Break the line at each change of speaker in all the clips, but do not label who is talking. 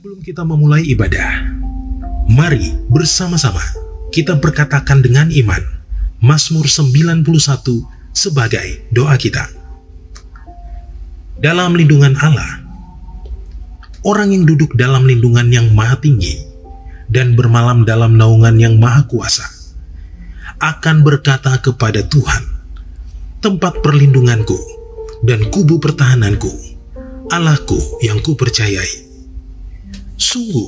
Sebelum kita memulai ibadah, mari bersama-sama kita berkatakan dengan iman Mazmur 91 sebagai doa kita. Dalam lindungan Allah, orang yang duduk dalam lindungan yang maha tinggi dan bermalam dalam naungan yang maha kuasa akan berkata kepada Tuhan, tempat perlindunganku dan kubu pertahananku, Allahku yang kupercayai. Sungguh,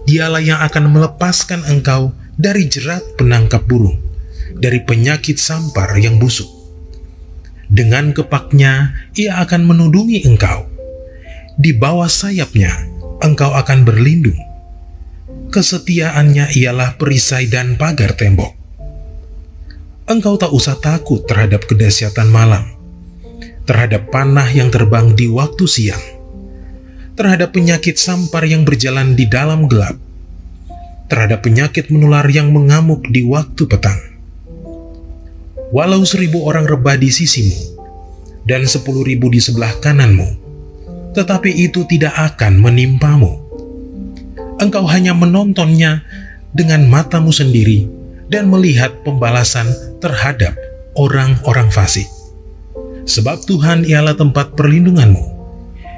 dialah yang akan melepaskan engkau dari jerat penangkap burung, dari penyakit sampar yang busuk. Dengan kepaknya, ia akan menudungi engkau. Di bawah sayapnya, engkau akan berlindung. Kesetiaannya ialah perisai dan pagar tembok. Engkau tak usah takut terhadap kedahsyatan malam, terhadap panah yang terbang di waktu siang, terhadap penyakit sampar yang berjalan di dalam gelap, terhadap penyakit menular yang mengamuk di waktu petang. Walau 1.000 orang rebah di sisimu dan 10.000 di sebelah kananmu, tetapi itu tidak akan menimpamu. Engkau hanya menontonnya dengan matamu sendiri dan melihat pembalasan terhadap orang-orang fasik. Sebab Tuhan ialah tempat perlindunganmu,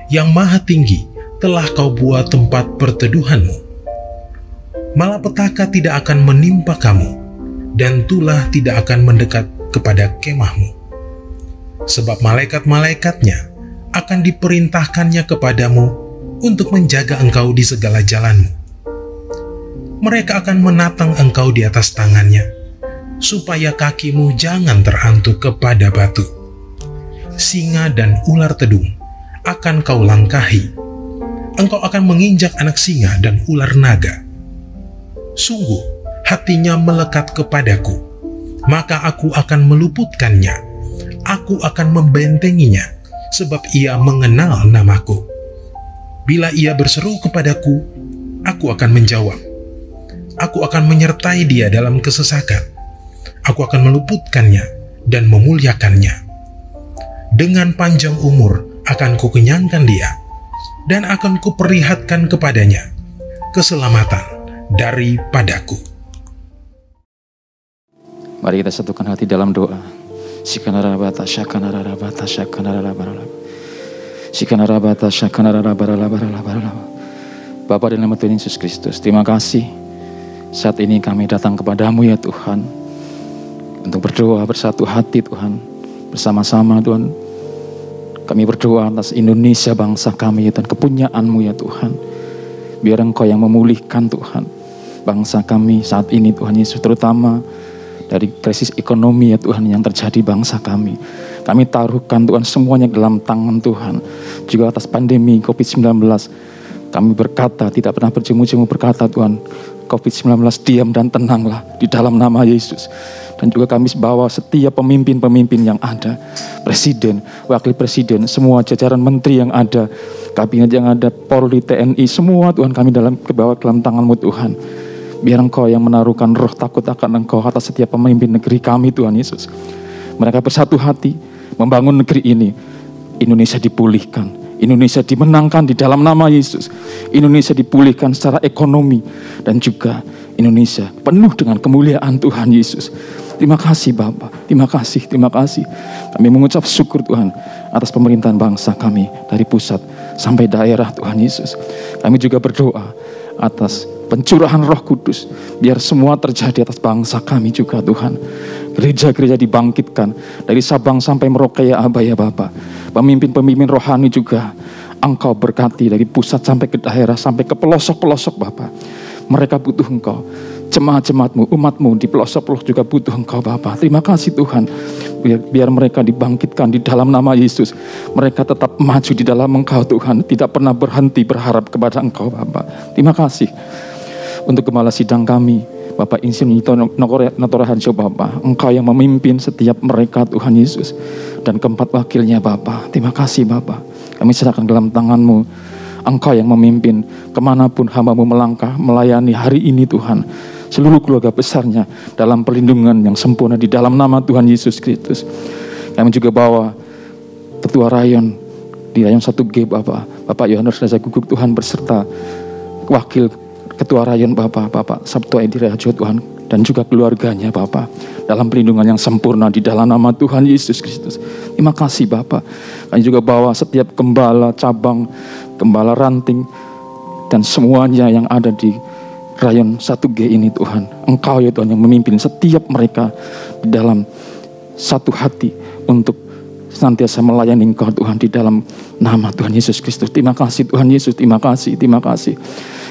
yang maha tinggi telah kau buat tempat perteduhanmu. Malapetaka tidak akan menimpa kamu, dan tulah tidak akan mendekat kepada kemahmu. Sebab malaikat-malaikatnya akan diperintahkannya kepadamu untuk menjaga engkau di segala jalanmu. Mereka akan menatang engkau di atas tangannya, supaya kakimu jangan terantuk kepada batu. Singa dan ular tedung akan kau langkahi. Engkau akan menginjak anak singa dan ular naga. Sungguh, hatinya melekat kepadaku, maka aku akan meluputkannya. Aku akan membentenginya, sebab ia mengenal namaku. Bila ia berseru kepadaku, aku akan menjawab. Aku akan menyertai dia dalam kesesakan. Aku akan meluputkannya dan memuliakannya. Dengan panjang umur akan kukenyangkan dia, dan akan kuperlihatkan kepadanya keselamatan daripadaku.
Mari kita satukan hati dalam doa. Sikanarabata syakanarabata syakanarabata Sikanarabata syakanarabata. Bapa dalam nama Tuhan Yesus Kristus, terima kasih saat ini kami datang kepadamu ya Tuhan, untuk berdoa bersatu hati Tuhan, bersama-sama Tuhan. Kami berdoa atas Indonesia bangsa kami dan kepunyaan-Mu ya Tuhan. Biar Engkau yang memulihkan Tuhan bangsa kami saat ini Tuhan Yesus, terutama dari krisis ekonomi ya Tuhan yang terjadi bangsa kami. Kami taruhkan Tuhan semuanya dalam tangan Tuhan. Juga atas pandemi COVID-19 kami berkata, tidak pernah berjemu-jemu berkata Tuhan, COVID-19 diam dan tenanglah di dalam nama Yesus. Dan juga kami bawa setiap pemimpin-pemimpin yang ada, presiden, wakil presiden, semua jajaran menteri yang ada, kabinet yang ada, Polri, TNI, semua Tuhan kami kebawa dalam tangan-Mu Tuhan. Biar Engkau yang menaruhkan roh takut akan Engkau atas setiap pemimpin negeri kami Tuhan Yesus. Mereka bersatu hati membangun negeri ini. Indonesia dipulihkan, Indonesia dimenangkan di dalam nama Yesus. Indonesia dipulihkan secara ekonomi, dan juga Indonesia penuh dengan kemuliaan Tuhan Yesus. Terima kasih Bapa, terima kasih. Kami mengucap syukur Tuhan atas pemerintahan bangsa kami dari pusat sampai daerah Tuhan Yesus. Kami juga berdoa atas pencurahan Roh Kudus, biar semua terjadi atas bangsa kami juga Tuhan. Gereja-gereja dibangkitkan dari Sabang sampai Merauke ya Aba ya Bapa. Pemimpin-pemimpin rohani juga Engkau berkati dari pusat sampai ke daerah, sampai ke pelosok-pelosok Bapa. Mereka butuh Engkau. Jemaat-jemaat-Mu, umat-Mu di pelosok-pelosok juga butuh Engkau Bapa. Terima kasih Tuhan. Biar mereka dibangkitkan di dalam nama Yesus. Mereka tetap maju di dalam Engkau Tuhan. Tidak pernah berhenti berharap kepada Engkau Bapa. Terima kasih untuk Gembala Sidang kami, Bapak Insinyur Notora Harjo Bapa. Engkau yang memimpin setiap mereka Tuhan Yesus. Dan keempat wakilnya Bapa. Terima kasih Bapa. Kami serahkan dalam tangan-Mu. Engkau yang memimpin kemanapun hamba-Mu melangkah melayani hari ini Tuhan. Seluruh keluarga besarnya dalam perlindungan yang sempurna di dalam nama Tuhan Yesus Kristus. Kami juga bawa Ketua Rayon di Rayon 1G Bapak Yohanes Raja Guguk Tuhan, berserta wakil Ketua Rayon Bapak Sabto Edi Rajo Tuhan, dan juga keluarganya Bapak, dalam perlindungan yang sempurna di dalam nama Tuhan Yesus Kristus. Terima kasih Bapak. Kami juga bawa setiap gembala cabang, gembala ranting, dan semuanya yang ada di Rayon 1G ini Tuhan. Engkau ya Tuhan yang memimpin setiap mereka di dalam satu hati untuk senantiasa melayani Engkau Tuhan di dalam nama Tuhan Yesus Kristus. Terima kasih Tuhan Yesus, terima kasih, terima kasih.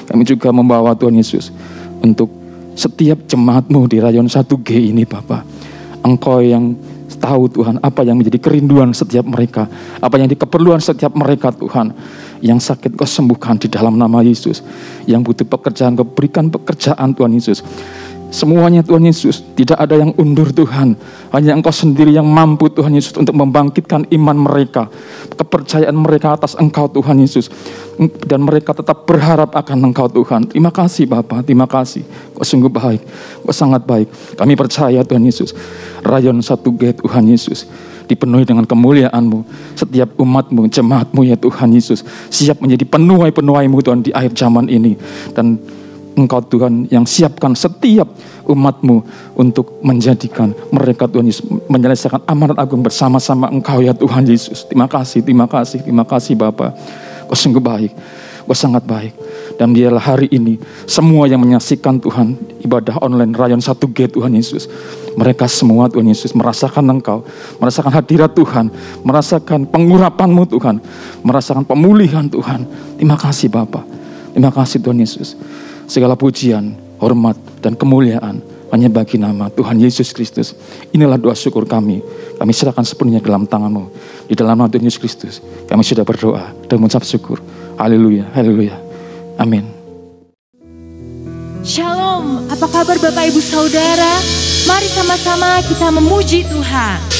Kami juga membawa Tuhan Yesus untuk setiap jemaat-Mu di Rayon 1G ini Bapak. Engkau yang tahu Tuhan apa yang menjadi kerinduan setiap mereka, apa yang menjadi keperluan setiap mereka Tuhan. Yang sakit Kau sembuhkan di dalam nama Yesus. Yang butuh pekerjaan Kau berikan pekerjaan Tuhan Yesus. Semuanya Tuhan Yesus, tidak ada yang undur Tuhan. Hanya Engkau sendiri yang mampu Tuhan Yesus untuk membangkitkan iman mereka, kepercayaan mereka atas Engkau Tuhan Yesus. Dan mereka tetap berharap akan Engkau Tuhan. Terima kasih Bapa, terima kasih. Kau sungguh baik, Kau sangat baik. Kami percaya Tuhan Yesus, Rayon 1G Tuhan Yesus dipenuhi dengan kemuliaan-Mu. Setiap umat-Mu, jemaat-Mu ya Tuhan Yesus, siap menjadi penuai-penuai-Mu Tuhan di akhir zaman ini. Dan Engkau Tuhan yang siapkan setiap umat-Mu untuk menjadikan mereka Tuhan Yesus menyelesaikan amanat agung bersama-sama Engkau ya Tuhan Yesus. Terima kasih, terima kasih, terima kasih Bapa. Kau sungguh baik, Kau sangat baik. Dan biarlah hari ini semua yang menyaksikan Tuhan ibadah online Rayon 1G Tuhan Yesus, mereka semua Tuhan Yesus merasakan Engkau, merasakan hadirat Tuhan, merasakan pengurapan-Mu Tuhan, merasakan pemulihan Tuhan. Terima kasih Bapa, terima kasih Tuhan Yesus. Segala pujian, hormat, dan kemuliaan hanya bagi nama Tuhan Yesus Kristus. Inilah doa syukur kami. Kami serahkan sepenuhnya dalam tangan-Mu. Di dalam nama Tuhan Yesus Kristus, kami sudah berdoa dan mengucap syukur. Haleluya, haleluya. Amin.
Shalom, apa kabar Bapak Ibu Saudara? Mari sama-sama kita memuji Tuhan.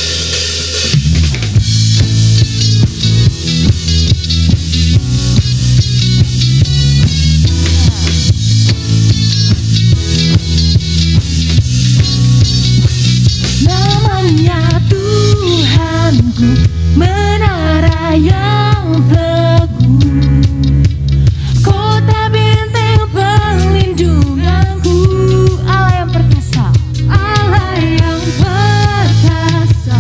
Namanya Tuhanku, menara yang teguh, kota benteng pelindunganku, Allah yang perkasa, Allah yang perkasa.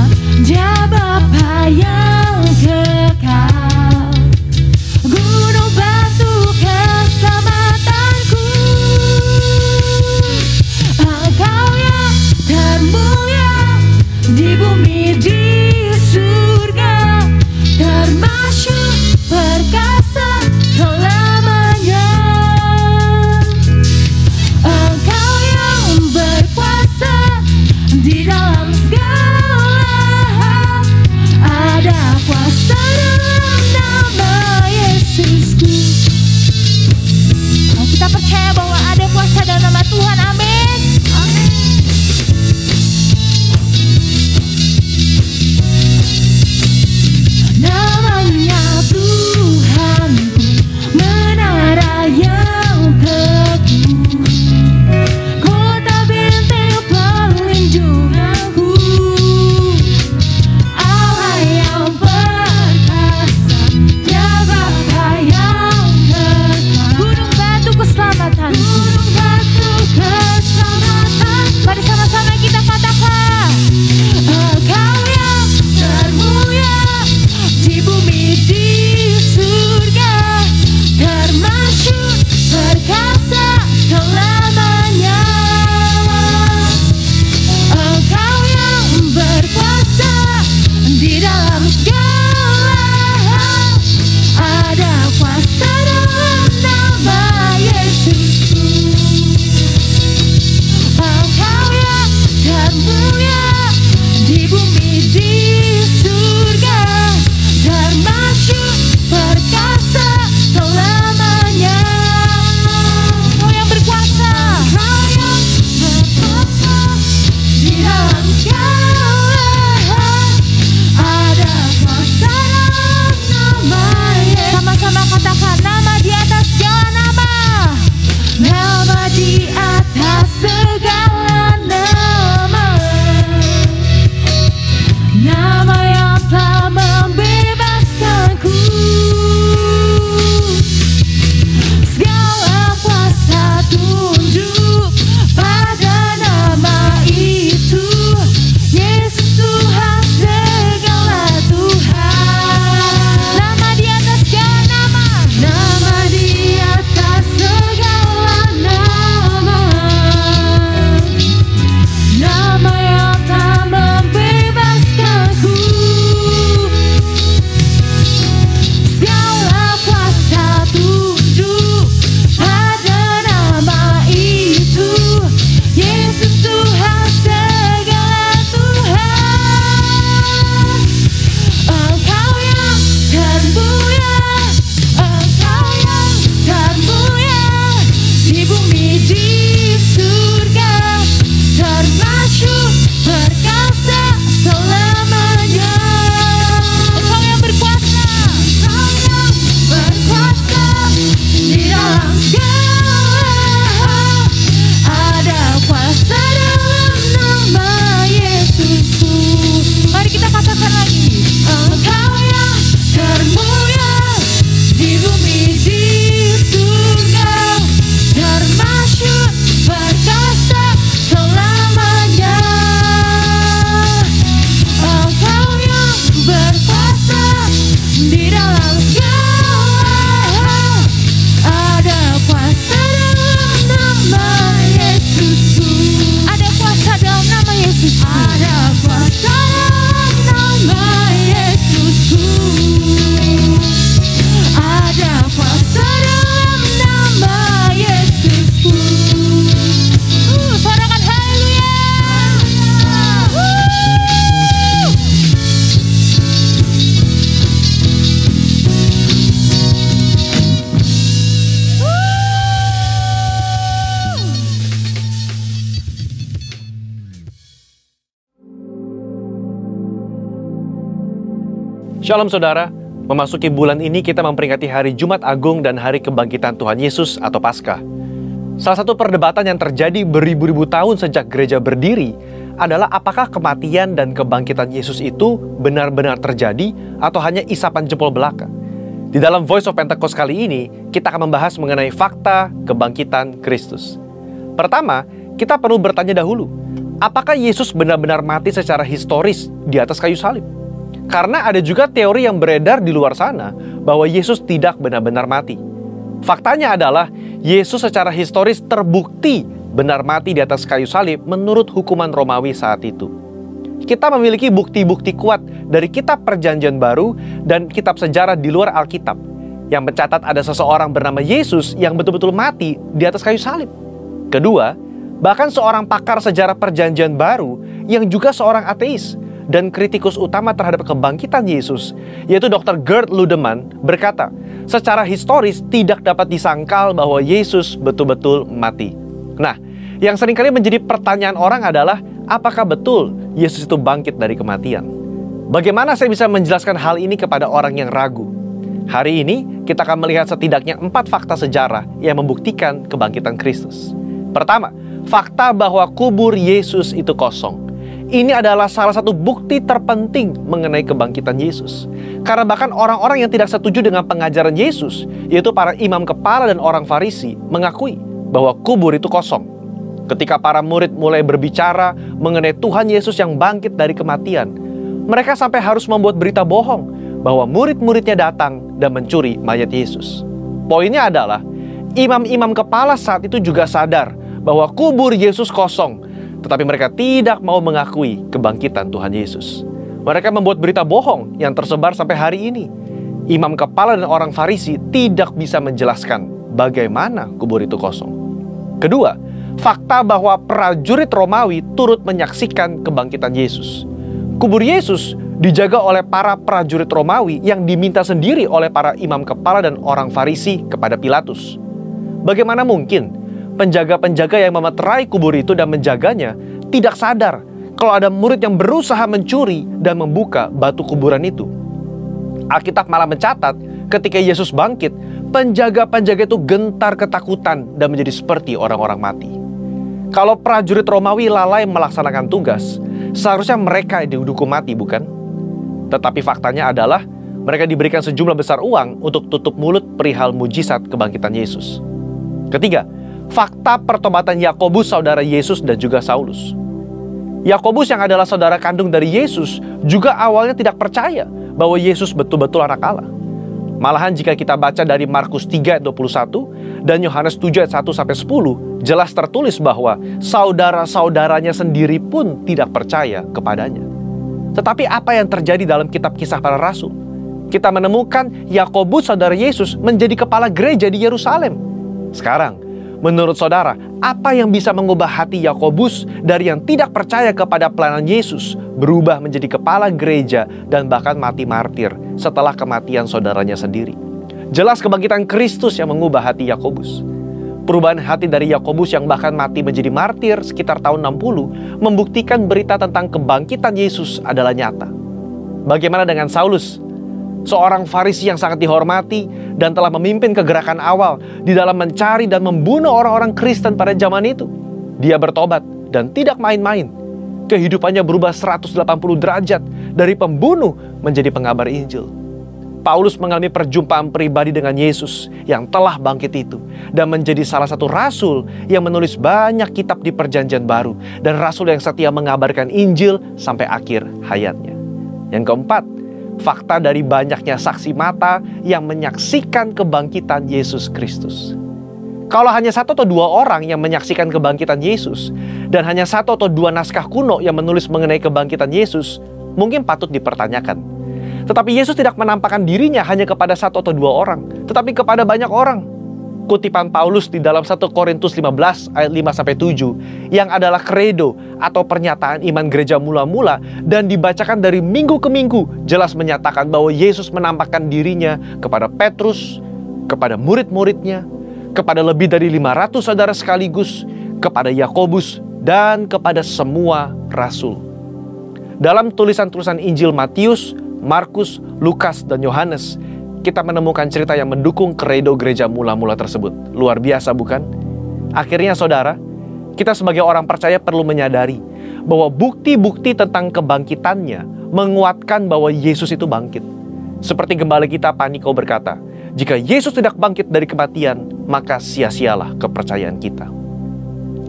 Shalom saudara, memasuki bulan ini kita memperingati hari Jumat Agung dan hari kebangkitan Tuhan Yesus atau Paskah. Salah satu perdebatan yang terjadi beribu-ribu tahun sejak gereja berdiri adalah apakah kematian dan kebangkitan Yesus itu benar-benar terjadi atau hanya isapan jempol belaka. Di dalam Voice of Pentecost kali ini, kita akan membahas mengenai fakta kebangkitan Kristus. Pertama, kita perlu bertanya dahulu, apakah Yesus benar-benar mati secara historis di atas kayu salib? Karena ada juga teori yang beredar di luar sana bahwa Yesus tidak benar-benar mati. Faktanya adalah Yesus secara historis terbukti benar mati di atas kayu salib menurut hukuman Romawi saat itu. Kita memiliki bukti-bukti kuat dari kitab Perjanjian Baru dan kitab sejarah di luar Alkitab yang mencatat ada seseorang bernama Yesus yang betul-betul mati di atas kayu salib. Kedua, bahkan seorang pakar sejarah Perjanjian Baru yang juga seorang ateis dan kritikus utama terhadap kebangkitan Yesus, yaitu Dr. Gerd Ludemann, berkata, secara historis tidak dapat disangkal bahwa Yesus betul-betul mati. Nah, yang seringkali menjadi pertanyaan orang adalah, apakah betul Yesus itu bangkit dari kematian? Bagaimana saya bisa menjelaskan hal ini kepada orang yang ragu? Hari ini kita akan melihat setidaknya 4 fakta sejarah yang membuktikan kebangkitan Kristus. Pertama, fakta bahwa kubur Yesus itu kosong. Ini adalah salah satu bukti terpenting mengenai kebangkitan Yesus. Karena bahkan orang-orang yang tidak setuju dengan pengajaran Yesus, yaitu para imam kepala dan orang Farisi, mengakui bahwa kubur itu kosong. Ketika para murid mulai berbicara mengenai Tuhan Yesus yang bangkit dari kematian, mereka sampai harus membuat berita bohong bahwa murid-muridnya datang dan mencuri mayat Yesus. Poinnya adalah, imam-imam kepala saat itu juga sadar bahwa kubur Yesus kosong, tetapi mereka tidak mau mengakui kebangkitan Tuhan Yesus. Mereka membuat berita bohong yang tersebar sampai hari ini. Imam kepala dan orang Farisi tidak bisa menjelaskan bagaimana kubur itu kosong. Kedua, fakta bahwa prajurit Romawi turut menyaksikan kebangkitan Yesus. Kubur Yesus dijaga oleh para prajurit Romawi yang diminta sendiri oleh para imam kepala dan orang Farisi kepada Pilatus. Bagaimana mungkin penjaga-penjaga yang memeterai kubur itu dan menjaganya tidak sadar kalau ada murid yang berusaha mencuri dan membuka batu kuburan itu? Alkitab malah mencatat ketika Yesus bangkit, penjaga-penjaga itu gentar ketakutan dan menjadi seperti orang-orang mati. Kalau prajurit Romawi lalai melaksanakan tugas, seharusnya mereka dihukum mati, bukan? Tetapi faktanya adalah mereka diberikan sejumlah besar uang untuk tutup mulut perihal mujizat kebangkitan Yesus. Ketiga, fakta pertobatan Yakobus saudara Yesus dan juga Saulus. Yakobus yang adalah saudara kandung dari Yesus juga awalnya tidak percaya bahwa Yesus betul-betul anak Allah. Malahan jika kita baca dari Markus 3 ayat 21 dan Yohanes 7 ayat 1-10, jelas tertulis bahwa saudara-saudaranya sendiri pun tidak percaya kepadanya. Tetapi apa yang terjadi dalam kitab Kisah Para Rasul? Kita menemukan Yakobus saudara Yesus menjadi kepala gereja di Yerusalem. Sekarang, menurut saudara, apa yang bisa mengubah hati Yakobus dari yang tidak percaya kepada pelayanan Yesus berubah menjadi kepala gereja dan bahkan mati martir setelah kematian saudaranya sendiri? Jelas kebangkitan Kristus yang mengubah hati Yakobus. Perubahan hati dari Yakobus yang bahkan mati menjadi martir sekitar tahun 60 membuktikan berita tentang kebangkitan Yesus adalah nyata. Bagaimana dengan Saulus? Seorang Farisi yang sangat dihormati dan telah memimpin kegerakan awal di dalam mencari dan membunuh orang-orang Kristen pada zaman itu. Dia bertobat dan tidak main-main. Kehidupannya berubah 180 derajat dari pembunuh menjadi pengabar Injil. Paulus mengalami perjumpaan pribadi dengan Yesus yang telah bangkit itu dan menjadi salah satu rasul yang menulis banyak kitab di Perjanjian Baru dan rasul yang setia mengabarkan Injil sampai akhir hayatnya. Yang keempat, fakta dari banyaknya saksi mata yang menyaksikan kebangkitan Yesus Kristus. Kalau hanya 1 atau 2 orang yang menyaksikan kebangkitan Yesus dan hanya 1 atau 2 naskah kuno yang menulis mengenai kebangkitan Yesus, mungkin patut dipertanyakan. Tetapi Yesus tidak menampakkan dirinya hanya kepada 1 atau 2 orang, tetapi kepada banyak orang. Kutipan Paulus di dalam 1 Korintus 15 ayat 5-7 yang adalah kredo atau pernyataan iman gereja mula-mula dan dibacakan dari minggu ke minggu jelas menyatakan bahwa Yesus menampakkan dirinya kepada Petrus, kepada murid-muridnya, kepada lebih dari 500 saudara sekaligus, kepada Yakobus, dan kepada semua rasul. Dalam tulisan-tulisan Injil Matius, Markus, Lukas, dan Yohanes, kita menemukan cerita yang mendukung kredo gereja mula-mula tersebut. Luar biasa, bukan? Akhirnya, saudara, kita sebagai orang percaya perlu menyadari bahwa bukti-bukti tentang kebangkitannya menguatkan bahwa Yesus itu bangkit. Seperti gembala kita Paniko berkata, jika Yesus tidak bangkit dari kematian, maka sia-sialah kepercayaan kita.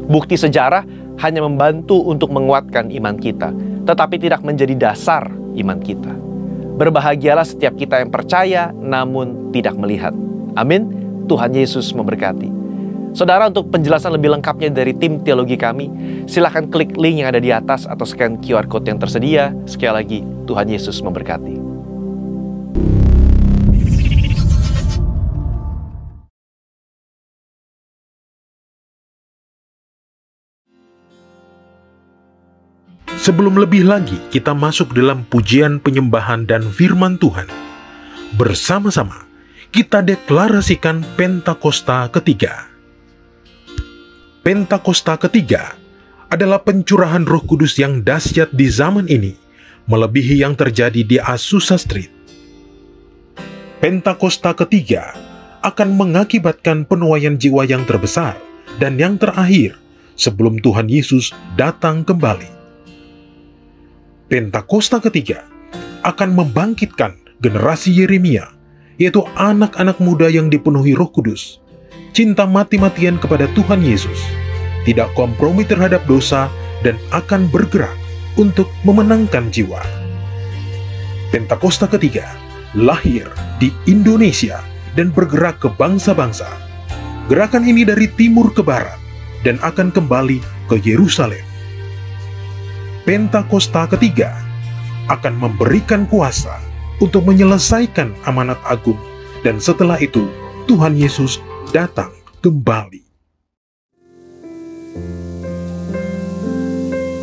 Bukti sejarah hanya membantu untuk menguatkan iman kita, tetapi tidak menjadi dasar iman kita. Berbahagialah setiap kita yang percaya namun tidak melihat. Amin. Tuhan Yesus memberkati. Saudara, untuk penjelasan lebih lengkapnya dari tim teologi kami, silakan klik link yang ada di atas atau scan QR Code yang tersedia. Sekali lagi, Tuhan Yesus memberkati.
Sebelum lebih lagi kita masuk dalam pujian penyembahan dan firman Tuhan, bersama-sama kita deklarasikan Pentakosta ketiga. Pentakosta ketiga adalah pencurahan Roh Kudus yang dahsyat di zaman ini, melebihi yang terjadi di Azusa Street. Pentakosta ketiga akan mengakibatkan penuaian jiwa yang terbesar dan yang terakhir sebelum Tuhan Yesus datang kembali. Pentakosta ketiga akan membangkitkan generasi Yeremia, yaitu anak-anak muda yang dipenuhi Roh Kudus, cinta mati-matian kepada Tuhan Yesus, tidak kompromi terhadap dosa, dan akan bergerak untuk memenangkan jiwa. Pentakosta ketiga lahir di Indonesia dan bergerak ke bangsa-bangsa. Gerakan ini dari timur ke barat dan akan kembali ke Yerusalem. Pentakosta ketiga akan memberikan kuasa untuk menyelesaikan amanat agung, dan setelah itu Tuhan Yesus datang kembali.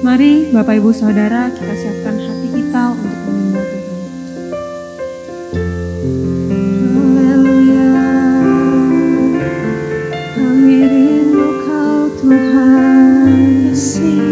Mari Bapak Ibu Saudara, kita siapkan hati kita untuk menyembah Tuhan. Haleluya, kami rindu Kau Tuhan Yesus.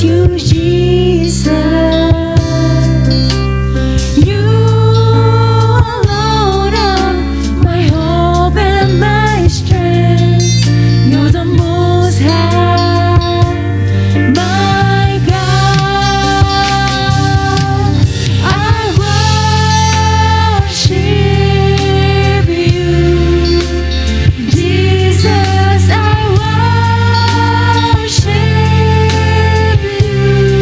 you, Jesus. You alone are my hope and my strength. You're the Most High, my God. I worship you, Jesus. I worship you.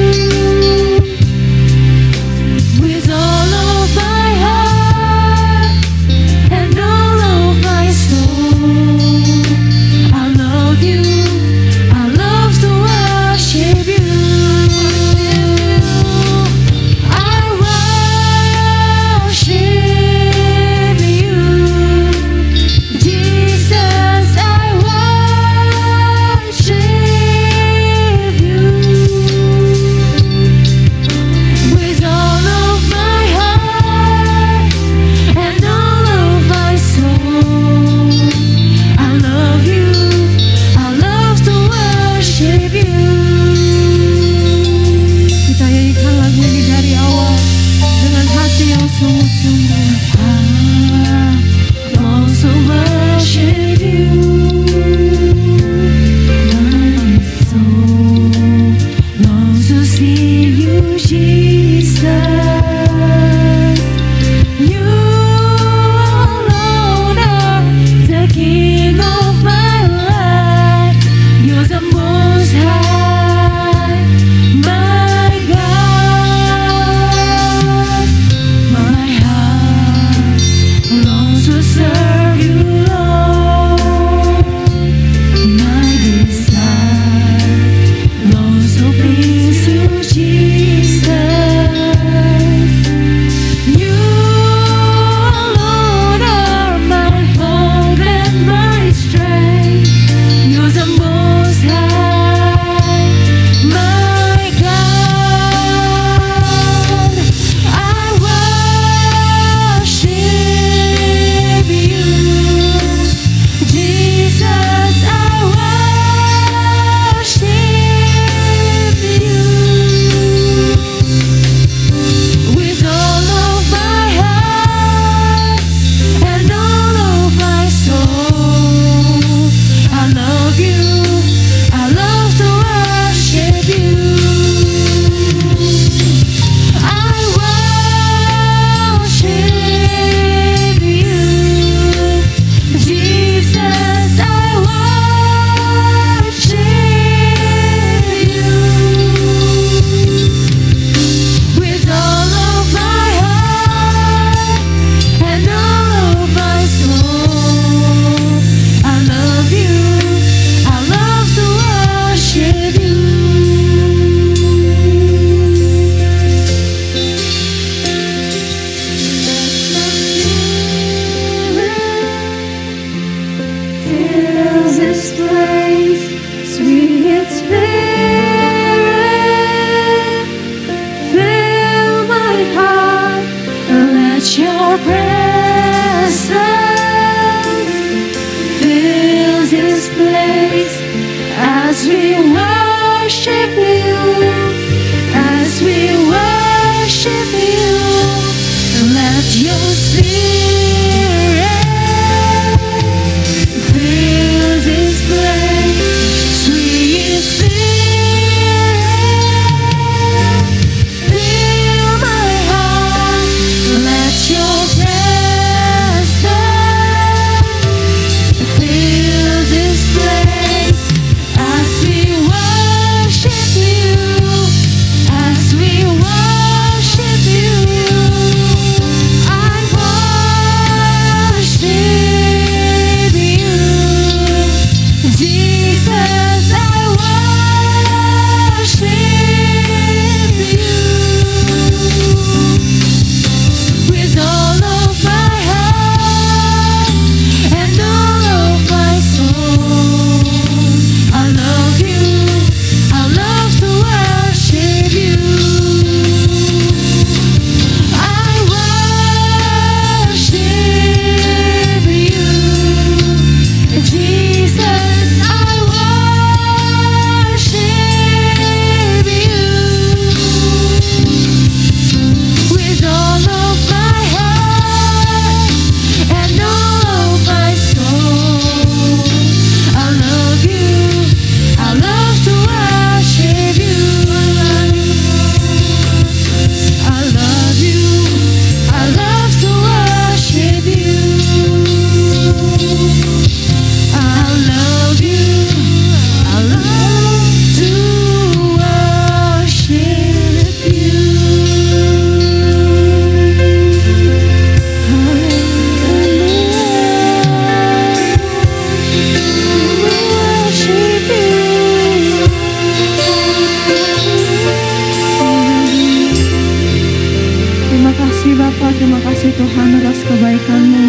Bapa, terima kasih Tuhan atas kebaikan-Mu.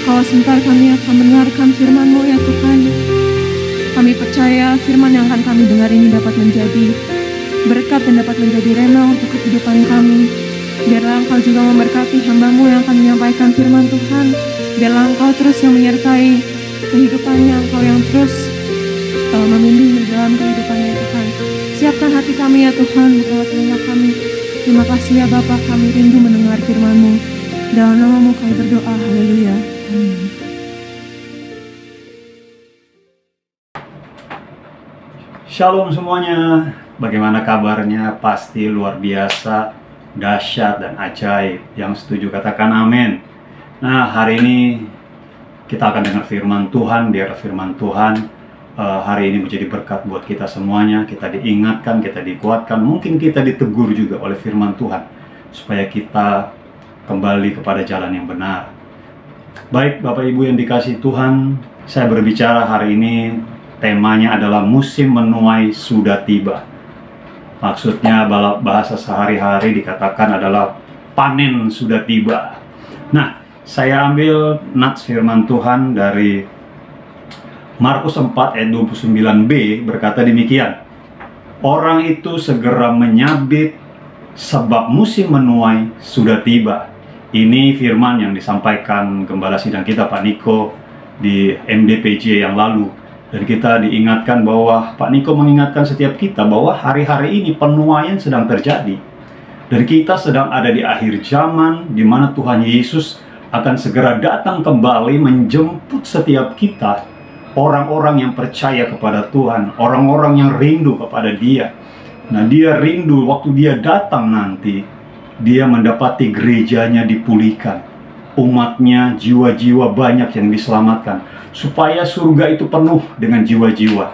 Kalau sebentar kami akan mendengarkan firman-Mu ya Tuhan. Kami percaya firman yang akan kami dengar ini dapat menjadi berkat dan dapat menjadi rema untuk kehidupan kami. Biarlah Engkau juga memberkati hamba-Mu yang akan menyampaikan firman Tuhan. Biarlah Engkau terus yang menyertai kehidupannya, Engkau yang terus membimbing dalam kehidupannya Tuhan. Siapkan hati kami ya Tuhan, bukalah telinga kami. Terima kasih ya Bapa, kami rindu mendengar firman-Mu. Dalam nama-Mu kami berdoa, haleluya. Amin.
Shalom semuanya, bagaimana kabarnya? Pasti luar biasa, dahsyat dan ajaib. Yang setuju katakan amin. Nah, hari ini kita akan dengar firman Tuhan. Biar firman Tuhan hari ini menjadi berkat buat kita semuanya. Kita diingatkan, kita dikuatkan, mungkin kita ditegur juga oleh firman Tuhan supaya kita kembali kepada jalan yang benar. Baik Bapak Ibu yang dikasihi Tuhan, saya berbicara hari ini, temanya adalah musim menuai sudah tiba. Maksudnya bahasa sehari-hari dikatakan adalah panen sudah tiba. Nah, saya ambil nats firman Tuhan dari Markus 4 ayat 29b, berkata demikian. Orang itu segera menyabit sebab musim menuai sudah tiba. Ini firman yang disampaikan Gembala Sidang kita Pak Niko di MDPJ yang lalu. Dan kita diingatkan bahwa Pak Niko mengingatkan setiap kita bahwa hari-hari ini penuaian sedang terjadi. Dan kita sedang ada di akhir zaman di mana Tuhan Yesus akan segera datang kembali menjemput setiap kita. Orang-orang yang percaya kepada Tuhan, orang-orang yang rindu kepada Dia. Nah, Dia rindu waktu Dia datang nanti, Dia mendapati gerejanya dipulihkan, umatnya, jiwa-jiwa banyak yang diselamatkan, supaya surga itu penuh dengan jiwa-jiwa.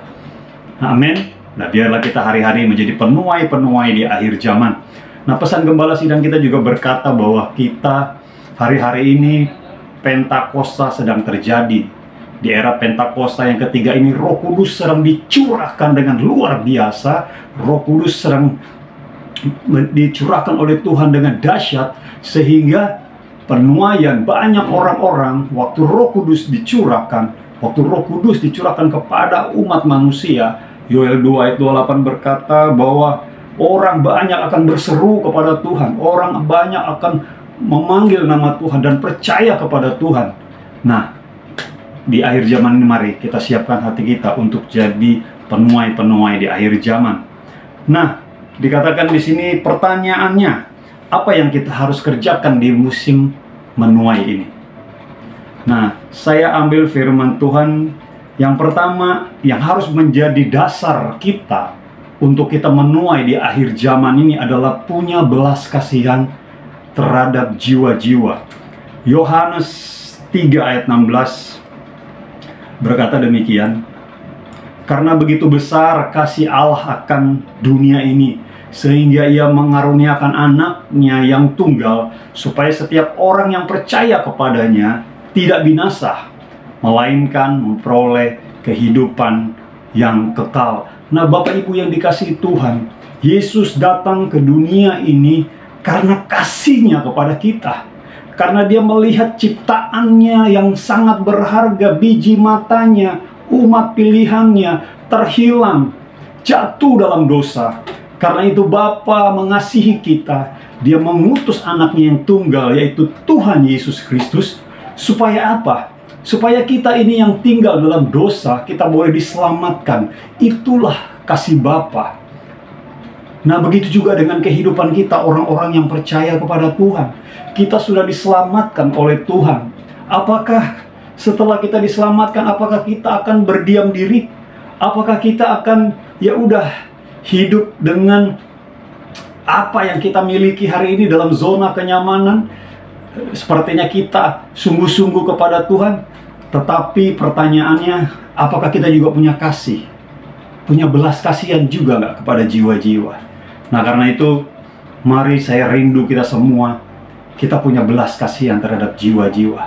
Amin. Nah, biarlah kita hari-hari menjadi penuai-penuai di akhir zaman. Nah, pesan Gembala Sidang kita juga berkata bahwa kita hari-hari ini Pentakosta sedang terjadi. Di era Pentakosta yang ketiga ini, Roh Kudus sedang dicurahkan dengan luar biasa. Roh Kudus sedang dicurahkan oleh Tuhan dengan dahsyat, sehingga penuaian banyak orang-orang waktu Roh Kudus dicurahkan. Waktu Roh Kudus dicurahkan kepada umat manusia, Yoel 2 ayat 28 berkata bahwa orang banyak akan berseru kepada Tuhan. Orang banyak akan memanggil nama Tuhan dan percaya kepada Tuhan. Nah, di akhir zaman ini mari kita siapkan hati kita untuk jadi penuai-penuai di akhir zaman. Nah, dikatakan di sini pertanyaannya, apa yang kita harus kerjakan di musim menuai ini? Nah, saya ambil firman Tuhan yang pertama yang harus menjadi dasar kita untuk kita menuai di akhir zaman ini adalah punya belas kasihan terhadap jiwa-jiwa. Yohanes 3 ayat 16 berkata demikian, karena begitu besar kasih Allah akan dunia ini, sehingga Ia mengaruniakan anaknya yang tunggal, supaya setiap orang yang percaya kepadanya tidak binasa, melainkan memperoleh kehidupan yang kekal. Nah, Bapak Ibu yang dikasihi Tuhan, Yesus datang ke dunia ini karena kasih-Nya kepada kita. Karena Dia melihat ciptaannya yang sangat berharga, biji matanya, umat pilihannya terhilang, jatuh dalam dosa. Karena itu Bapa mengasihi kita. Dia mengutus anaknya yang tunggal, yaitu Tuhan Yesus Kristus. Supaya apa? Supaya kita ini yang tinggal dalam dosa, kita boleh diselamatkan. Itulah kasih Bapa. Nah, begitu juga dengan kehidupan kita, orang-orang yang percaya kepada Tuhan. Kita sudah diselamatkan oleh Tuhan. Apakah setelah kita diselamatkan, apakah kita akan berdiam diri? Apakah kita akan ya udah hidup dengan apa yang kita miliki hari ini dalam zona kenyamanan? Sepertinya kita sungguh-sungguh kepada Tuhan. Tetapi pertanyaannya, apakah kita juga punya kasih? Punya belas kasihan juga nggak kepada jiwa-jiwa? Nah, karena itu, mari saya rindu kita semua, kita punya belas kasihan terhadap jiwa-jiwa.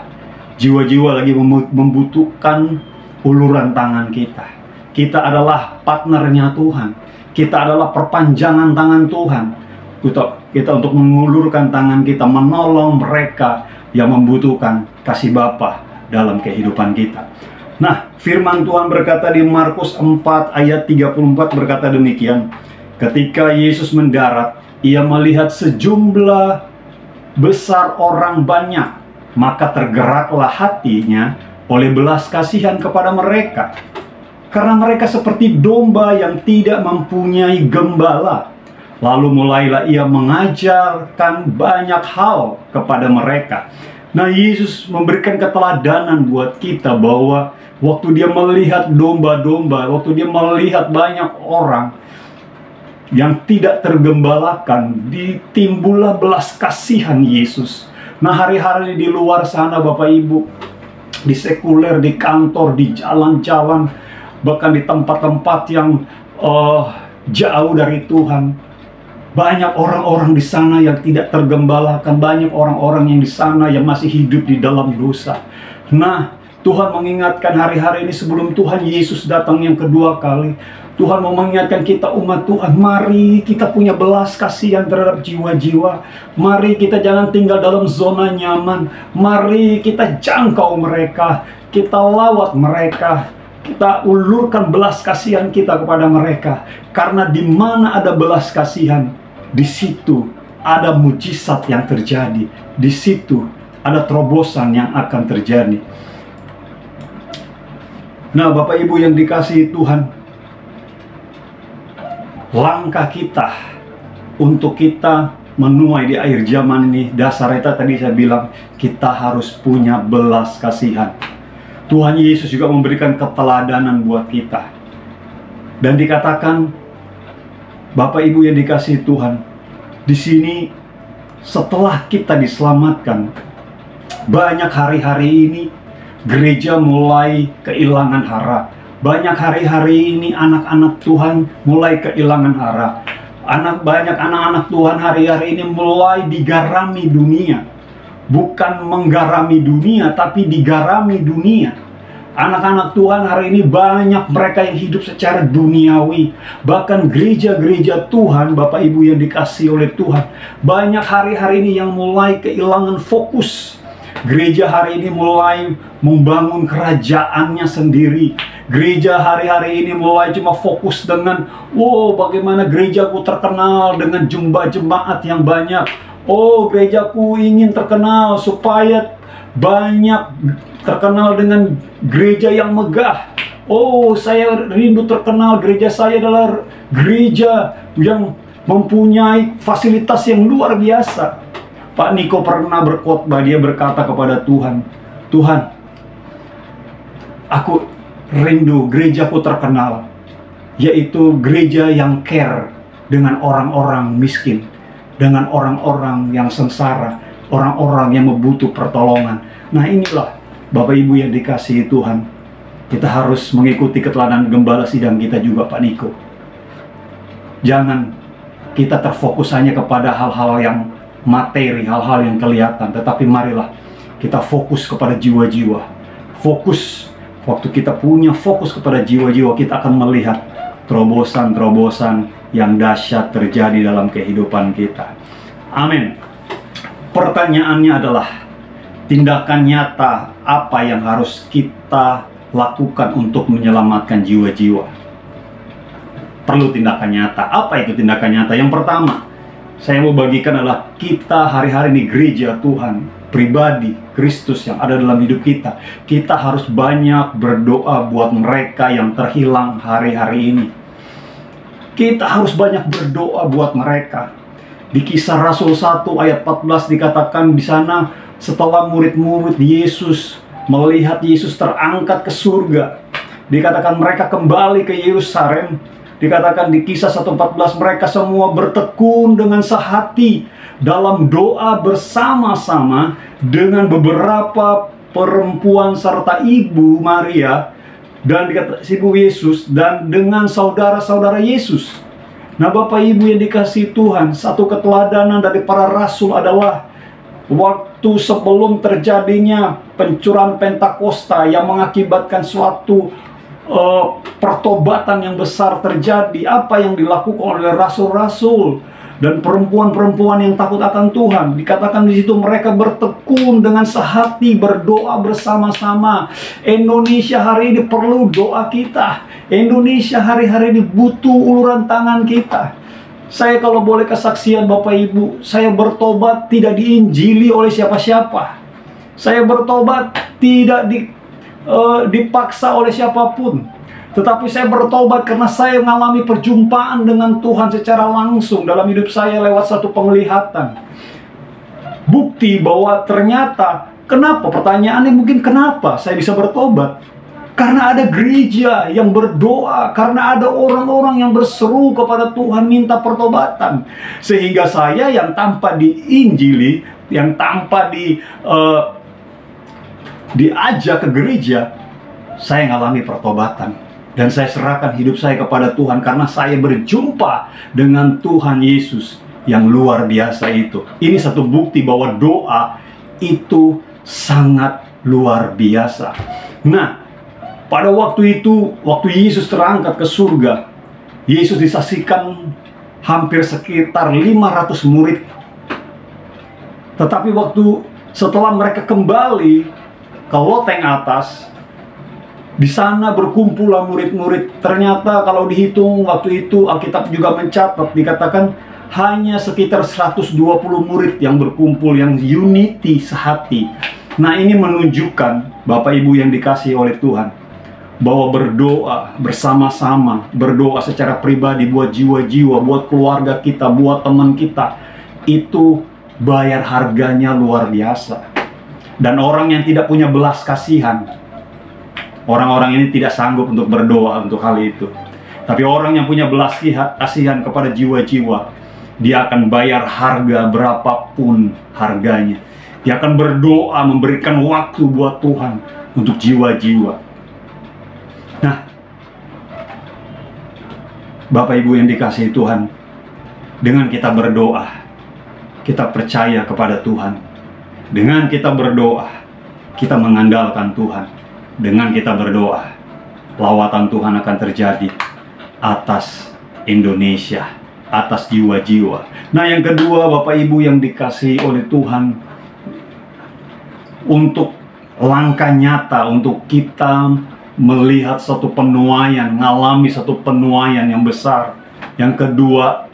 Jiwa-jiwa lagi membutuhkan uluran tangan kita. Kita adalah partnernya Tuhan. Kita adalah perpanjangan tangan Tuhan. kita untuk mengulurkan tangan kita, menolong mereka yang membutuhkan kasih Bapa dalam kehidupan kita. Nah, firman Tuhan berkata di Markus 4 ayat 34 berkata demikian. Ketika Yesus mendarat, ia melihat sejumlah besar orang banyak, maka tergeraklah hatinya oleh belas kasihan kepada mereka. Karena mereka seperti domba yang tidak mempunyai gembala. Lalu mulailah ia mengajarkan banyak hal kepada mereka. Nah, Yesus memberikan keteladanan buat kita bahwa waktu dia melihat domba-domba, waktu dia melihat banyak orang yang tidak tergembalakan, ditimbullah belas kasihan Yesus. Nah, hari-hari di luar sana Bapak Ibu, di sekuler, di kantor, di jalan-jalan, bahkan di tempat-tempat yang jauh dari Tuhan, banyak orang-orang di sana yang tidak tergembalakan, banyak orang-orang yang di sana yang masih hidup di dalam dosa. Nah, Tuhan mengingatkan hari-hari ini sebelum Tuhan Yesus datang yang kedua kali, Tuhan mau mengingatkan kita umat Tuhan, mari kita punya belas kasihan terhadap jiwa-jiwa. Mari kita jangan tinggal dalam zona nyaman. Mari kita jangkau mereka, kita lawat mereka, kita ulurkan belas kasihan kita kepada mereka. Karena di mana ada belas kasihan, di situ ada mujizat yang terjadi. Di situ ada terobosan yang akan terjadi. Nah, Bapak Ibu yang dikasihi Tuhan, langkah kita untuk kita menuai di akhir zaman ini, dasarnya tadi saya bilang, kita harus punya belas kasihan. Tuhan Yesus juga memberikan keteladanan buat kita. Dan dikatakan, Bapak Ibu yang dikasihi Tuhan, di sini setelah kita diselamatkan, banyak hari-hari ini gereja mulai kehilangan harap. Banyak hari-hari ini anak-anak Tuhan mulai kehilangan harap. Banyak anak-anak Tuhan hari-hari ini mulai digarami dunia. Bukan menggarami dunia, tapi digarami dunia. Anak-anak Tuhan hari ini banyak mereka yang hidup secara duniawi. Bahkan gereja-gereja Tuhan, Bapak Ibu yang dikasihi oleh Tuhan, banyak hari-hari ini yang mulai kehilangan fokus. Gereja hari ini mulai membangun kerajaannya sendiri. Gereja hari-hari ini mulai cuma fokus dengan, bagaimana gerejaku terkenal dengan jemaat yang banyak. Gerejaku ingin terkenal supaya banyak terkenal dengan gereja yang megah. Saya rindu terkenal, gereja saya adalah gereja yang mempunyai fasilitas yang luar biasa. Pak Niko pernah berkhotbah, dia berkata kepada Tuhan, Tuhan, aku rindu gerejaku terkenal, yaitu gereja yang care dengan orang-orang miskin, dengan orang-orang yang sengsara, orang-orang yang membutuh pertolongan. Nah, inilah Bapak Ibu yang dikasihi Tuhan, kita harus mengikuti keteladanan gembala sidang kita juga, Pak Niko. Jangan kita terfokus hanya kepada hal-hal yang materi, hal-hal yang kelihatan, tetapi marilah kita fokus kepada jiwa-jiwa. Fokus, waktu kita punya fokus kepada jiwa-jiwa, kita akan melihat terobosan-terobosan yang dahsyat terjadi dalam kehidupan kita. Amin. Pertanyaannya adalah, tindakan nyata apa yang harus kita lakukan untuk menyelamatkan jiwa-jiwa? Perlu tindakan nyata. Apa itu tindakan nyata? Yang pertama, saya mau bagikan adalah kita hari-hari ini gereja Tuhan, pribadi Kristus yang ada dalam hidup kita. Kita harus banyak berdoa buat mereka yang terhilang hari-hari ini. Kita harus banyak berdoa buat mereka. Di Kisah Rasul 1 ayat 14 dikatakan di sana, setelah murid-murid Yesus melihat Yesus terangkat ke surga, dikatakan mereka kembali ke Yerusalem. Dikatakan di Kisah 1:14, mereka semua bertekun dengan sehati dalam doa bersama-sama dengan beberapa perempuan serta ibu Maria dan ibu Yesus dan dengan saudara-saudara Yesus. Nah, Bapak Ibu yang dikasihi Tuhan, satu keteladanan dari para rasul adalah waktu sebelum terjadinya pencurahan Pentakosta yang mengakibatkan suatu pertobatan yang besar terjadi. Apa yang dilakukan oleh rasul-rasul? dan perempuan-perempuan yang takut akan Tuhan. Dikatakan di situ mereka bertekun dengan sehati berdoa bersama-sama. Indonesia hari ini perlu doa kita. Indonesia hari-hari ini butuh uluran tangan kita. Saya kalau boleh kesaksian Bapak Ibu, saya bertobat tidak diinjili oleh siapa-siapa. Saya bertobat tidak dipaksa oleh siapapun. Tetapi saya bertobat karena saya mengalami perjumpaan dengan Tuhan secara langsung dalam hidup saya lewat satu penglihatan. Bukti bahwa ternyata, kenapa? Pertanyaannya mungkin kenapa saya bisa bertobat? Karena ada gereja yang berdoa, karena ada orang-orang yang berseru kepada Tuhan minta pertobatan. Sehingga saya yang tanpa diinjili, yang tanpa diajak ke gereja, saya mengalami pertobatan. Dan saya serahkan hidup saya kepada Tuhan karena saya berjumpa dengan Tuhan Yesus yang luar biasa itu. Ini satu bukti bahwa doa itu sangat luar biasa. Nah, pada waktu itu, waktu Yesus terangkat ke surga, Yesus disaksikan hampir sekitar 500 murid. Tetapi waktu setelah mereka kembali ke loteng atas, di sana berkumpullah murid-murid. Ternyata kalau dihitung waktu itu Alkitab juga mencatat, dikatakan hanya sekitar 120 murid yang berkumpul, yang unity, sehati. Nah, ini menunjukkan Bapak Ibu yang dikasihi oleh Tuhan, bahwa berdoa bersama-sama, berdoa secara pribadi buat jiwa-jiwa, buat keluarga kita, buat teman kita, itu bayar harganya luar biasa. Dan orang yang tidak punya belas kasihan, orang-orang ini tidak sanggup untuk berdoa untuk hal itu. Tapi orang yang punya belas kasihan kepada jiwa-jiwa, dia akan bayar harga berapapun harganya. Dia akan berdoa, memberikan waktu buat Tuhan untuk jiwa-jiwa. Nah, Bapak Ibu yang dikasihi Tuhan, dengan kita berdoa, kita percaya kepada Tuhan. Dengan kita berdoa, kita mengandalkan Tuhan. Dengan kita berdoa, lawatan Tuhan akan terjadi atas Indonesia, atas jiwa-jiwa. Nah, yang kedua Bapak Ibu yang dikasihi oleh Tuhan, untuk langkah nyata, untuk kita melihat satu penuaian, mengalami satu penuaian yang besar. Yang kedua,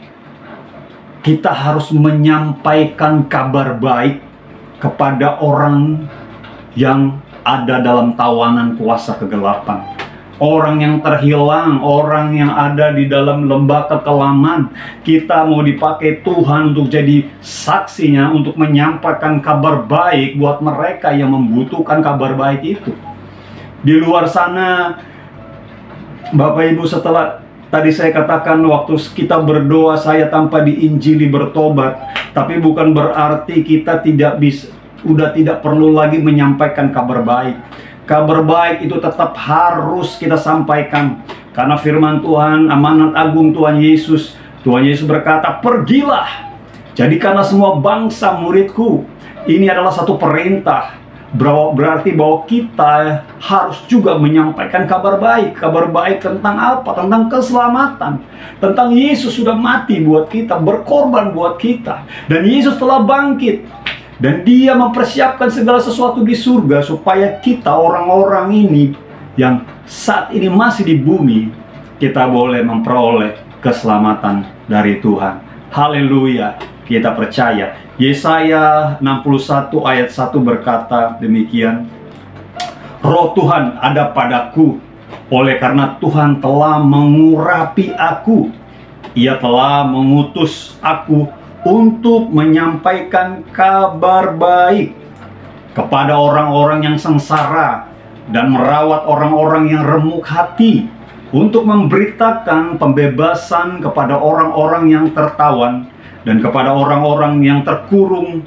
kita harus menyampaikan kabar baik kepada orang yang ada dalam tawanan kuasa kegelapan, orang yang terhilang, orang yang ada di dalam lembah kekelaman. Kita mau dipakai Tuhan untuk jadi saksinya, untuk menyampaikan kabar baik buat mereka yang membutuhkan kabar baik itu. Di luar sana, Bapak Ibu, setelah tadi saya katakan waktu kita berdoa, saya tanpa diinjili bertobat, tapi bukan berarti kita tidak perlu lagi menyampaikan kabar baik. Kabar baik itu tetap harus kita sampaikan. Karena firman Tuhan, amanat agung Tuhan Yesus berkata, pergilah, jadikanlah semua bangsa muridku. Ini adalah satu perintah. Berarti bahwa kita harus juga menyampaikan kabar baik. Kabar baik tentang apa? Tentang keselamatan. Tentang Yesus sudah mati buat kita, berkorban buat kita. Dan Yesus telah bangkit. Dan Dia mempersiapkan segala sesuatu di surga supaya kita, orang-orang ini yang saat ini masih di bumi, kita boleh memperoleh keselamatan dari Tuhan. Haleluya, kita percaya. Yesaya 61 ayat 1 berkata demikian, Roh Tuhan ada padaku, oleh karena Tuhan telah mengurapi aku. Ia telah mengutus aku untuk menyampaikan kabar baik kepada orang-orang yang sengsara dan merawat orang-orang yang remuk hati, untuk memberitakan pembebasan kepada orang-orang yang tertawan dan kepada orang-orang yang terkurung,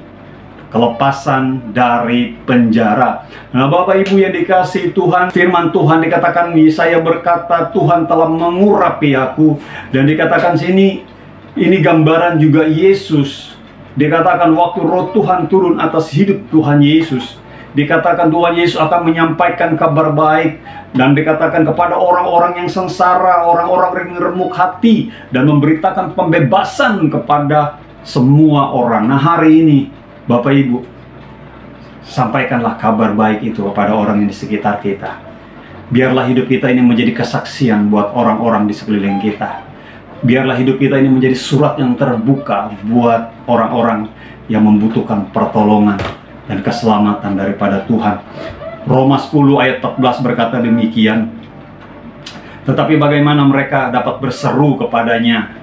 kelepasan dari penjara. Nah, Bapak Ibu yang dikasihi Tuhan, firman Tuhan dikatakan, Yesaya berkata, Tuhan telah mengurapi aku. Dan dikatakan sini, ini gambaran juga Yesus. Dikatakan waktu roh Tuhan turun atas hidup Tuhan Yesus, Dikatakan Tuhan Yesus akan menyampaikan kabar baik, dan dikatakan kepada orang-orang yang sengsara, orang-orang yang remuk hati, dan memberitakan pembebasan kepada semua orang. Nah, hari ini Bapak Ibu, sampaikanlah kabar baik itu kepada orang yang di sekitar kita. Biarlah hidup kita ini menjadi kesaksian buat orang-orang di sekeliling kita. Biarlah hidup kita ini menjadi surat yang terbuka buat orang-orang yang membutuhkan pertolongan dan keselamatan daripada Tuhan. Roma 10 ayat 14 berkata demikian. Tetapi bagaimana mereka dapat berseru kepadanya,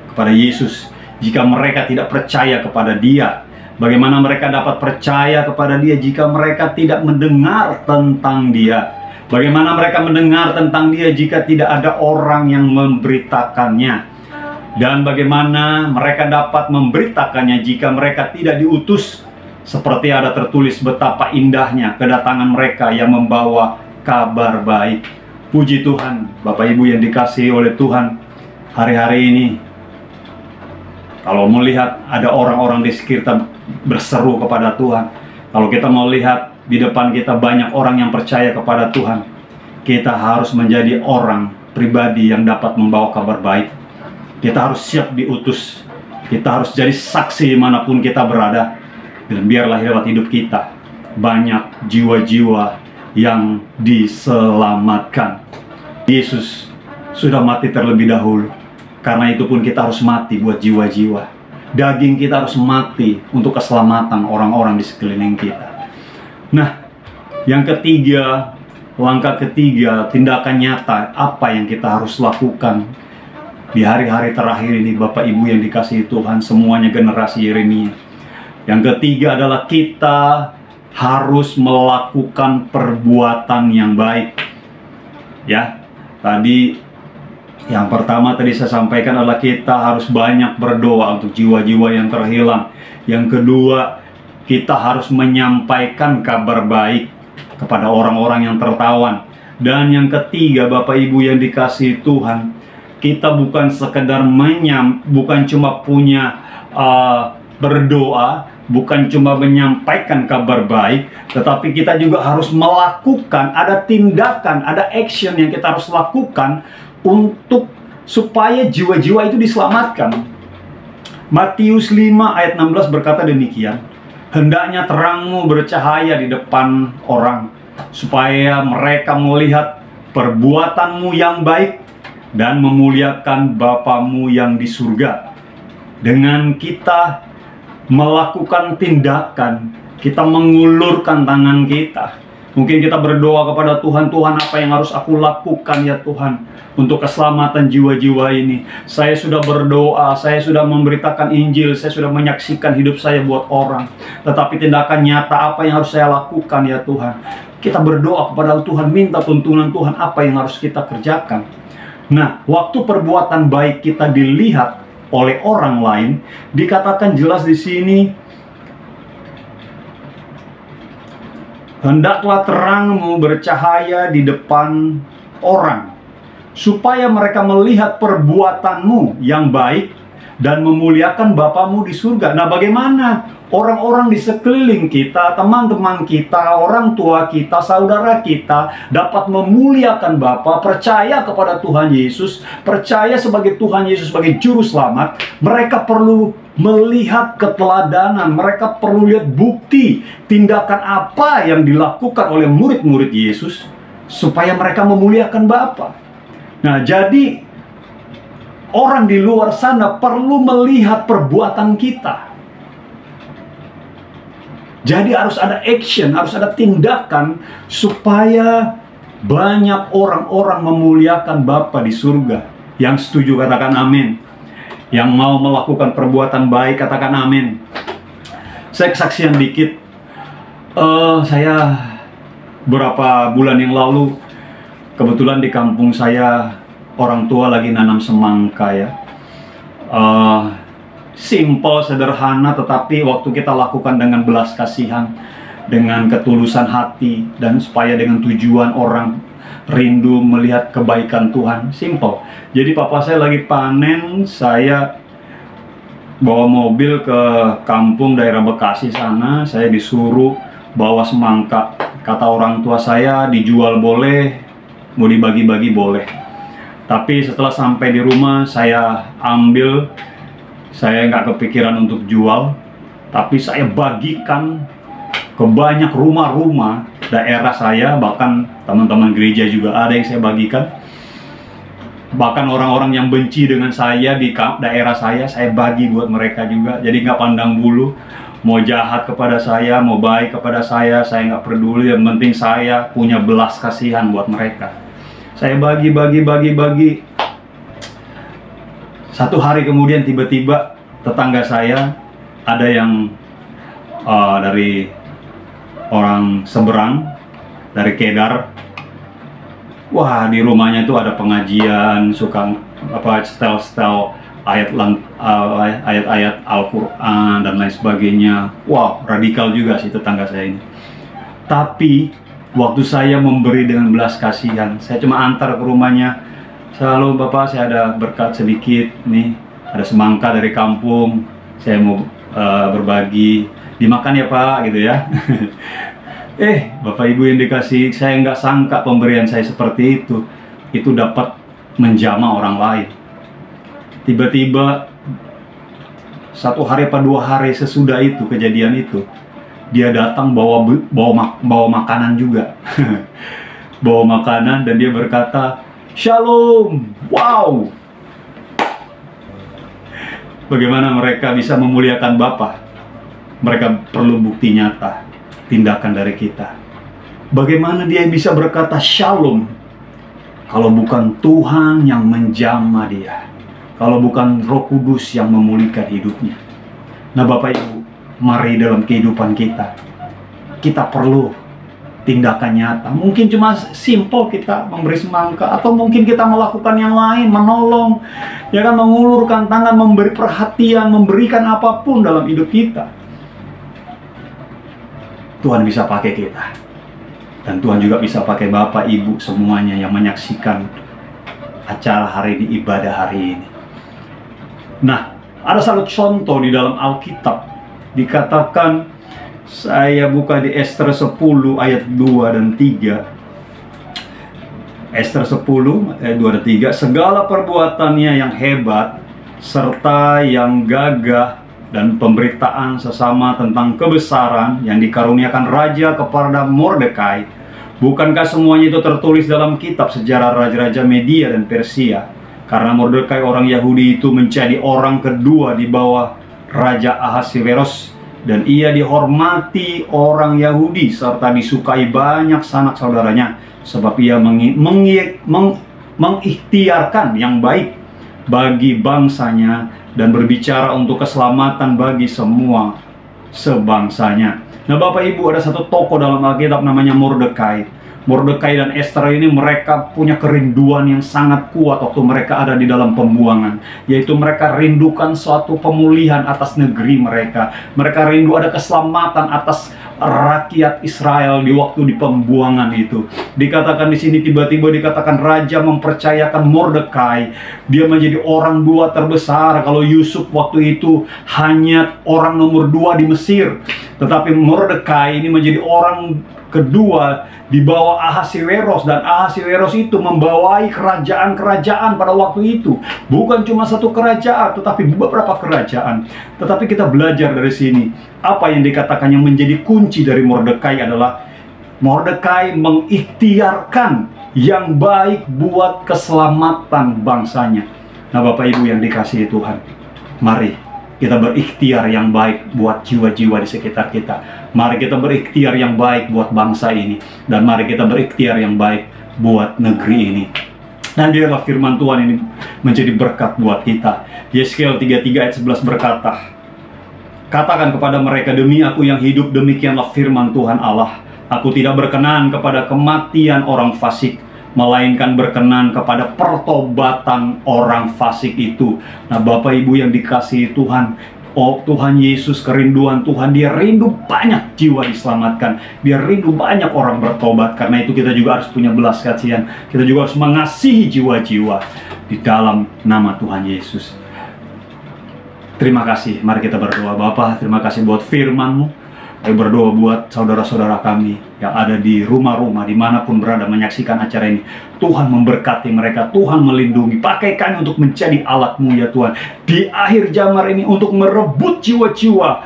kepada Yesus, jika mereka tidak percaya kepada Dia? Bagaimana mereka dapat percaya kepada Dia jika mereka tidak mendengar tentang Dia? Bagaimana mereka mendengar tentang Dia jika tidak ada orang yang memberitakannya? Dan bagaimana mereka dapat memberitakannya jika mereka tidak diutus? Seperti ada tertulis betapa indahnya kedatangan mereka yang membawa kabar baik. Puji Tuhan, Bapak Ibu yang dikasihi oleh Tuhan, hari-hari ini kalau melihat ada orang-orang di sekitar berseru kepada Tuhan, kalau kita mau lihat di depan kita banyak orang yang percaya kepada Tuhan, kita harus menjadi orang pribadi yang dapat membawa kabar baik. Kita harus siap diutus. Kita harus jadi saksi dimanapun kita berada. Dan biarlah lewat hidup kita banyak jiwa-jiwa yang diselamatkan. Yesus sudah mati terlebih dahulu. Karena itu pun kita harus mati buat jiwa-jiwa. Daging kita harus mati untuk keselamatan orang-orang di sekeliling kita. Nah, yang ketiga, langkah ketiga, tindakan nyata apa yang kita harus lakukan di hari-hari terakhir ini, Bapak Ibu yang dikasihi Tuhan, semuanya generasi Yeremia. Yang ketiga adalah kita harus melakukan perbuatan yang baik. Ya, tadi yang pertama tadi saya sampaikan adalah kita harus banyak berdoa untuk jiwa-jiwa yang terhilang. Yang kedua, kita harus menyampaikan kabar baik kepada orang-orang yang tertawan. Dan yang ketiga, Bapak Ibu yang dikasihi Tuhan, kita bukan sekedar bukan cuma punya berdoa, bukan cuma menyampaikan kabar baik, tetapi kita juga harus melakukan, ada tindakan, ada action yang kita harus lakukan untuk supaya jiwa-jiwa itu diselamatkan. Matius 5 ayat 16 berkata demikian. Hendaknya terangmu bercahaya di depan orang, supaya mereka melihat perbuatanmu yang baik dan memuliakan Bapamu yang di surga. Dengan kita melakukan tindakan, kita mengulurkan tangan kita. Mungkin kita berdoa kepada Tuhan, Tuhan apa yang harus aku lakukan ya Tuhan untuk keselamatan jiwa-jiwa ini. Saya sudah berdoa, saya sudah memberitakan Injil, saya sudah menyaksikan hidup saya buat orang. Tetapi tindakan nyata apa yang harus saya lakukan ya Tuhan? Kita berdoa kepada Tuhan, minta tuntunan Tuhan apa yang harus kita kerjakan. Nah, waktu perbuatan baik kita dilihat oleh orang lain, dikatakan jelas di sini, hendaklah terangmu bercahaya di depan orang, supaya mereka melihat perbuatanmu yang baik dan memuliakan Bapamu di surga. Nah, bagaimana orang-orang di sekeliling kita, teman-teman kita, orang tua kita, saudara kita dapat memuliakan Bapa, percaya kepada Tuhan Yesus, percaya sebagai Tuhan Yesus sebagai juru selamat? Mereka perlu melihat keteladanan, mereka perlu lihat bukti tindakan apa yang dilakukan oleh murid-murid Yesus supaya mereka memuliakan Bapa. Nah, jadi orang di luar sana perlu melihat perbuatan kita. Jadi harus ada action, harus ada tindakan supaya banyak orang-orang memuliakan Bapa di surga. Yang setuju katakan amin. Yang mau melakukan perbuatan baik katakan amin. Saya kesaksian dikit. Saya beberapa bulan yang lalu kebetulan di kampung saya orang tua lagi nanam semangka ya. Simple, sederhana, tetapi waktu kita lakukan dengan belas kasihan, dengan ketulusan hati, dan supaya dengan tujuan orang rindu melihat kebaikan Tuhan. Simple. Jadi papa saya lagi panen, saya bawa mobil ke kampung daerah Bekasi sana, saya disuruh bawa semangka. Kata orang tua saya, dijual boleh, mau dibagi-bagi boleh. Tapi setelah sampai di rumah, saya ambil, saya nggak kepikiran untuk jual, tapi saya bagikan ke banyak rumah-rumah daerah saya, bahkan teman-teman gereja juga ada yang saya bagikan. Bahkan orang-orang yang benci dengan saya di daerah saya bagi buat mereka juga. Jadi nggak pandang bulu, mau jahat kepada saya, mau baik kepada saya nggak peduli. Yang penting saya punya belas kasihan buat mereka. Saya bagi. Satu hari kemudian tiba-tiba tetangga saya ada yang dari orang seberang, dari Kedar. Wah, di rumahnya itu ada pengajian, suka setel ayat-ayat Al-Quran dan lain sebagainya. Wow, radikal juga sih tetangga saya ini. Tapi waktu saya memberi dengan belas kasihan, saya cuma antar ke rumahnya. Selalu, Bapak, saya ada berkat sedikit nih, ada semangka dari kampung, saya mau berbagi, dimakan ya Pak, gitu ya. Bapak Ibu yang dikasih, saya nggak sangka pemberian saya seperti itu dapat menjamah orang lain. Tiba-tiba 1 hari apa 2 hari sesudah itu, kejadian itu, dia datang bawa makanan juga. Bawa makanan dan dia berkata, "Shalom, wow." Bagaimana mereka bisa memuliakan Bapa? Mereka perlu bukti nyata, tindakan dari kita. Bagaimana dia bisa berkata shalom kalau bukan Tuhan yang menjamah dia, kalau bukan Roh Kudus yang memulihkan hidupnya. Nah Bapak Ibu, mari dalam kehidupan kita perlu tindakan nyata. Mungkin cuma simple kita memberi semangka, atau mungkin kita melakukan yang lain, menolong, ya kan, mengulurkan tangan, memberi perhatian, memberikan apapun dalam hidup kita. Tuhan bisa pakai kita, dan Tuhan juga bisa pakai Bapak Ibu semuanya yang menyaksikan acara hari ini, ibadah hari ini. Nah, ada satu contoh di dalam Alkitab, dikatakan, saya buka di Ester 10 ayat 2 dan 3. Ester 10 ayat 2 dan 3, segala perbuatannya yang hebat serta yang gagah dan pemberitaan sesama tentang kebesaran yang dikaruniakan Raja kepada Mordekai, bukankah semuanya itu tertulis dalam kitab sejarah raja-raja Media dan Persia? Karena Mordekai orang Yahudi itu menjadi orang kedua di bawah Raja Ahasveros, dan ia dihormati orang Yahudi serta disukai banyak sanak saudaranya, sebab ia mengikhtiarkan yang baik bagi bangsanya dan berbicara untuk keselamatan bagi semua sebangsanya. Nah Bapak Ibu, ada satu tokoh dalam Alkitab namanya Mordekai. Mordekai dan Ester ini mereka punya kerinduan yang sangat kuat waktu mereka ada di dalam pembuangan, yaitu mereka rindukan suatu pemulihan atas negeri mereka. Mereka rindu ada keselamatan atas rakyat Israel di waktu di pembuangan itu. Dikatakan di sini, tiba-tiba dikatakan raja mempercayakan Mordekai, dia menjadi orang 2 terbesar. Kalau Yusuf waktu itu hanya orang nomor 2 di Mesir, tetapi Mordekai ini menjadi orang kedua di bawah Ahasveros, dan Ahasveros itu membawai kerajaan-kerajaan pada waktu itu. Bukan cuma satu kerajaan, tetapi beberapa kerajaan. Tetapi kita belajar dari sini, apa yang dikatakan yang menjadi kunci dari Mordekai adalah Mordekai mengikhtiarkan yang baik buat keselamatan bangsanya. Nah Bapak Ibu yang dikasihi Tuhan, mari kita berikhtiar yang baik buat jiwa-jiwa di sekitar kita. Mari kita berikhtiar yang baik buat bangsa ini. Dan mari kita berikhtiar yang baik buat negeri ini. Dan biarlah firman Tuhan ini menjadi berkat buat kita. Yeskiel 33 ayat 11 berkata, katakan kepada mereka, demi aku yang hidup, demikianlah firman Tuhan Allah, aku tidak berkenan kepada kematian orang fasik, melainkan berkenan kepada pertobatan orang fasik itu. Nah Bapak Ibu yang dikasihi Tuhan, oh Tuhan Yesus, kerinduan Tuhan, dia rindu banyak jiwa diselamatkan, dia rindu banyak orang bertobat. Karena itu kita juga harus punya belas kasihan, kita juga harus mengasihi jiwa-jiwa di dalam nama Tuhan Yesus. Terima kasih, mari kita berdoa. Bapa, terima kasih buat firman-Mu. Kami berdoa buat saudara-saudara kami yang ada di rumah-rumah, dimanapun berada menyaksikan acara ini. Tuhan memberkati mereka, Tuhan melindungi. Pakai kami untuk menjadi alat-Mu ya Tuhan. Di akhir zaman ini untuk merebut jiwa-jiwa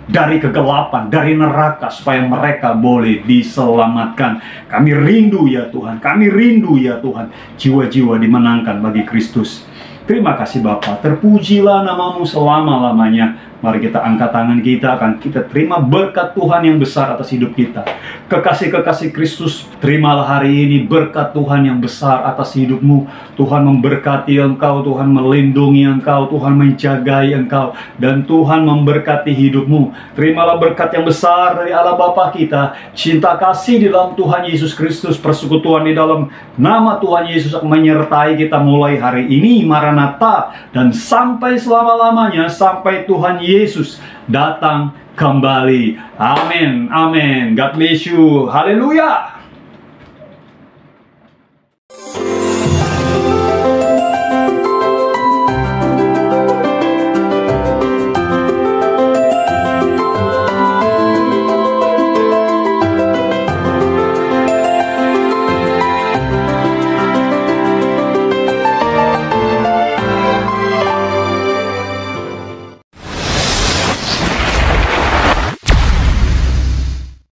dari kegelapan, dari neraka, supaya mereka boleh diselamatkan. Kami rindu ya Tuhan, kami rindu ya Tuhan, jiwa-jiwa dimenangkan bagi Kristus. Terima kasih Bapa, terpujilah nama-Mu selama-lamanya. Mari kita angkat tangan kita, akan kita terima berkat Tuhan yang besar atas hidup kita. Kekasih-kekasih Kristus, terimalah hari ini berkat Tuhan yang besar atas hidupmu. Tuhan memberkati engkau, Tuhan melindungi engkau, Tuhan menjagai engkau, dan Tuhan memberkati hidupmu. Terimalah berkat yang besar dari Allah Bapa kita, cinta kasih di dalam Tuhan Yesus Kristus, persekutuan di dalam nama Tuhan Yesus akan menyertai kita mulai hari ini, Maranatha, dan sampai selama-lamanya, sampai Tuhan Yesus datang kembali. Amin, amin. God bless you. Haleluya.